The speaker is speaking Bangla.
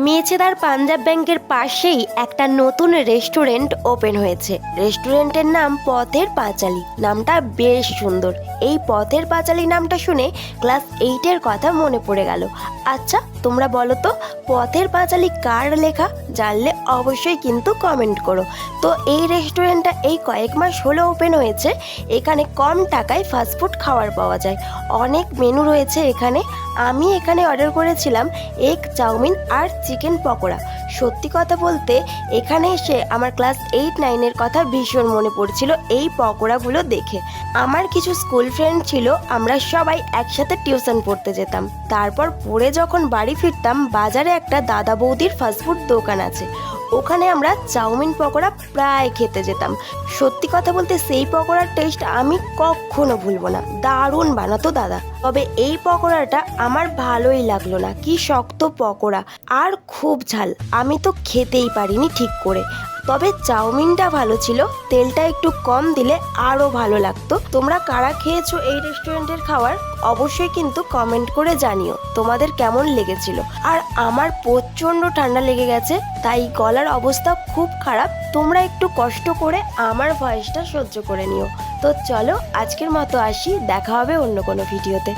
মেছেদার পাঞ্জাব ব্যাংকের পাশেই একটা নতুন রেস্টুরেন্ট ওপেন হয়েছে। রেস্টুরেন্টের নাম পথের পাঁচালী। নামটা বেশ সুন্দর। এই পথের পাঁচালী নামটা শুনে ক্লাস 8-এর কথা মনে পড়ে গেল। আচ্ছা, তোমরা বলো তো পথের পাঁচালী কার লেখা? জানলে অবশ্যই কিন্তু কমেন্ট করো। তো এই রেস্টুরেন্টটা এই কয়েক মাস হলো ওপেন হয়েছে। এখানে কম টাকায় ফাস্টফুড খাবার পাওয়া যায়। অনেক মেনু রয়েছে এখানে। আমি এখানে অর্ডার করেছিলাম এগ চাউমিন আর চিকেন পকোড়া। সত্যি কথা বলতে এখানে এসে আমার ক্লাস 8-9-এর কথা ভীষণ মনে পড়ছিল এই পকোড়াগুলো দেখে। আমার কিছু স্কুল ফ্রেন্ড ছিল, আমরা সবাই একসাথে টিউশন পড়তে যেতাম। তারপর পড়ে যখন বাড়ি ফিরতাম, বাজারে একটা দাদা বৌদির ফাস্টফুড দোকান আছে, ওখানে আমরা চাউমিন পকোড়া প্রায় খেতে যেতাম। সত্যি কথা বলতে সেই পকোড়ার টেস্ট আমি কখনো ভুলবো না। দারুণ বানাতো দাদা। তবে এই পকোড়াটা আমার ভালোই লাগলো না, কি শক্ত পকোড়া আর খুব ঝাল। আমি তো খেতেই পারিনি ঠিক করে। তবে চাউমিনটা ভালো ছিল, তেলটা একটু কম দিলে আরও ভালো লাগতো। তোমরা কারা খেয়েছো এই রেস্টুরেন্টের খাবার অবশ্যই কিন্তু কমেন্ট করে জানিও তোমাদের কেমন লেগেছিল। আর আমার প্রচণ্ড ঠান্ডা লেগে গেছে, তাই গলার অবস্থা খুব খারাপ। তোমরা একটু কষ্ট করে আমার ভয়েসটা সহ্য করে নিও। তো চলো আজকের মতো আসি, দেখা হবে অন্য কোনো ভিডিওতে।